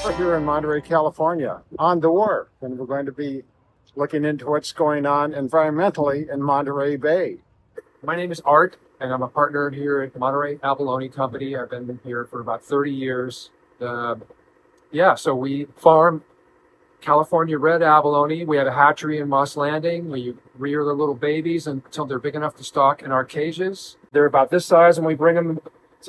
We're here in Monterey, California, on the wharf, and we're going to be looking into what's going on environmentally in Monterey Bay. My name is Art, and I'm a partner here at Monterey Abalone Company. I've been here for about 30 years. So we farm California red abalone. We have a hatchery in Moss Landing. We rear the little babies until they're big enough to stock in our cages. They're about this size, and we bring them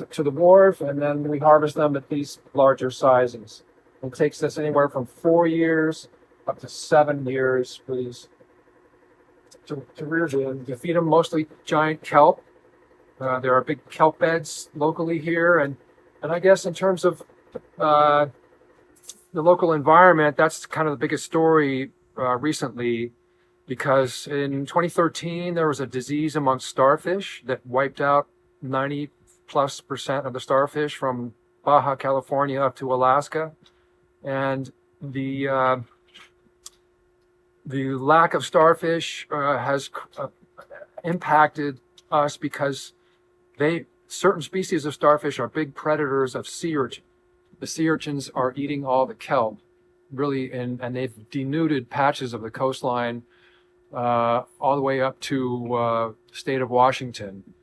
to the wharf, and then we harvest them at these larger sizes. It takes us anywhere from 4 years up to 7 years for these to rear them. You feed them mostly giant kelp. There are big kelp beds locally here, and I guess in terms of the local environment, that's kind of the biggest story recently, because in 2013 there was a disease amongst starfish that wiped out 90+% of the starfish from Baja California up to Alaska, and the lack of starfish has impacted us because certain species of starfish are big predators of sea urchin. The sea urchins are eating all the kelp, really, and they've denuded patches of the coastline all the way up to the state of Washington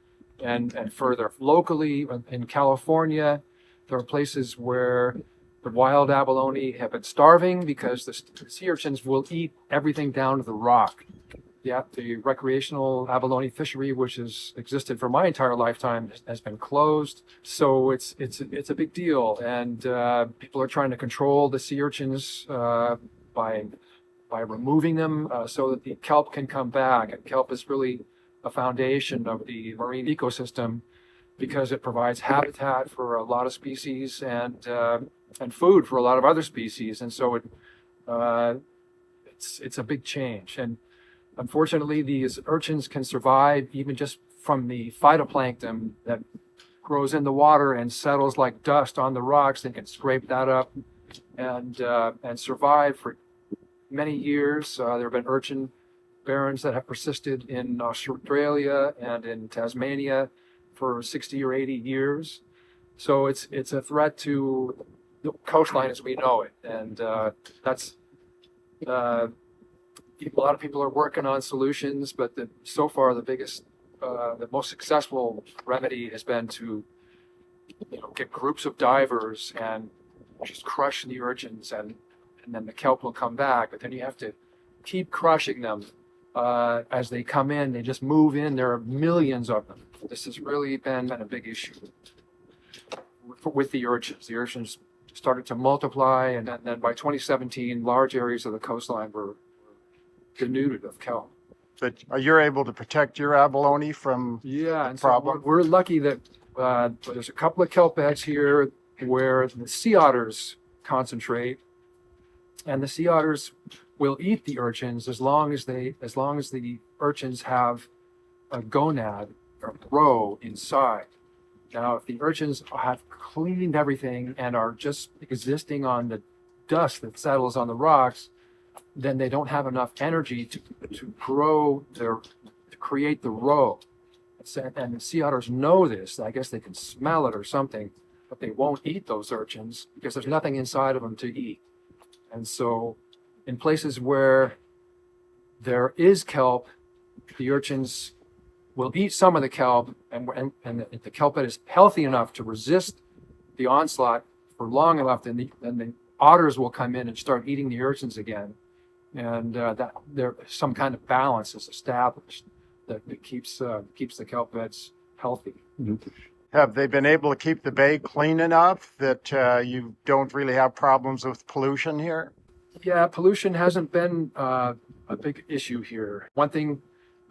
and further. Locally in California, there are places where the wild abalone have been starving because the sea urchins will eat everything down to the rock. The recreational abalone fishery, which has existed for my entire lifetime, has been closed. So it's a big deal, and people are trying to control the sea urchins by removing them so that the kelp can come back. And kelp is really a foundation of the marine ecosystem because it provides habitat for a lot of species and food for a lot of other species. And so it's a big change. And unfortunately, these urchins can survive even just from the phytoplankton that grows in the water and settles like dust on the rocks. They can scrape that up and survive for many years. There have been urchin barrens that have persisted in Australia and in Tasmania for 60 or 80 years. So it's a threat to the coastline as we know it, and that's. A lot of people are working on solutions, but so far the most successful remedy has been to get groups of divers and just crush the urchins, and then the kelp will come back. But then you have to keep crushing them as they come in. They just move in. There are millions of them. This has really been a big issue with the urchins. The urchins started to multiply, and then by 2017, large areas of the coastline were denuded of kelp. But you're able to protect your abalone from the problem? So we're lucky that there's a couple of kelp beds here where the sea otters concentrate, and the sea otters will eat the urchins as long as the urchins have a gonad or roe inside. Now, if the urchins have cleaned everything and are just existing on the dust that settles on the rocks, then they don't have enough energy to create the roe. And the sea otters know this. I guess they can smell it or something, but they won't eat those urchins because there's nothing inside of them to eat. And so in places where there is kelp, the urchins will eat some of the kelp, and if the kelp bed is healthy enough to resist the onslaught for long enough, then the otters will come in and start eating the urchins again. And that there some kind of balance is established that keeps the kelp beds healthy. Mm-hmm. Have they been able to keep the bay clean enough that you don't really have problems with pollution here? Yeah, pollution hasn't been a big issue here. One thing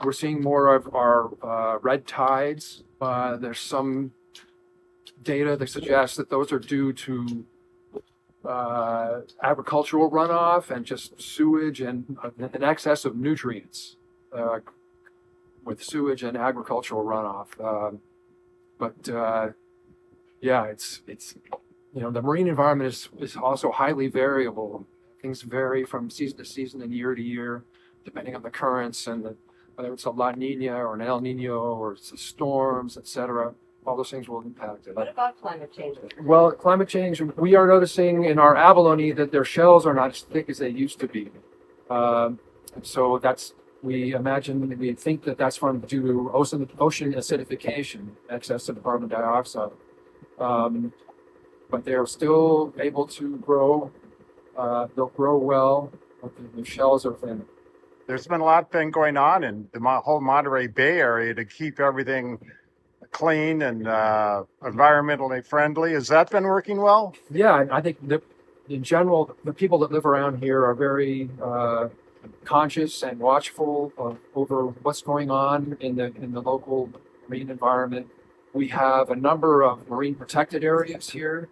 we're seeing more of are red tides. There's some data that suggests that those are due to agricultural runoff and just sewage and an excess of nutrients with sewage and agricultural runoff. The marine environment is also highly variable. Things vary from season to season and year to year, depending on the currents and whether it's a La Nina or an El Nino or it's the storms, etc. all those things will impact it. What about climate change? Well, climate change, we are noticing in our abalone that their shells are not as thick as they used to be. So we think that that's due to ocean acidification, excess of carbon dioxide. But they're still able to grow. They'll grow well, but the shells are thin. There's been a lot been going on in the whole Monterey Bay area to keep everything clean and environmentally friendly. Has that been working well? Yeah, I think that in general, the people that live around here are very conscious and watchful over what's going on in the local marine environment. We have a number of marine protected areas here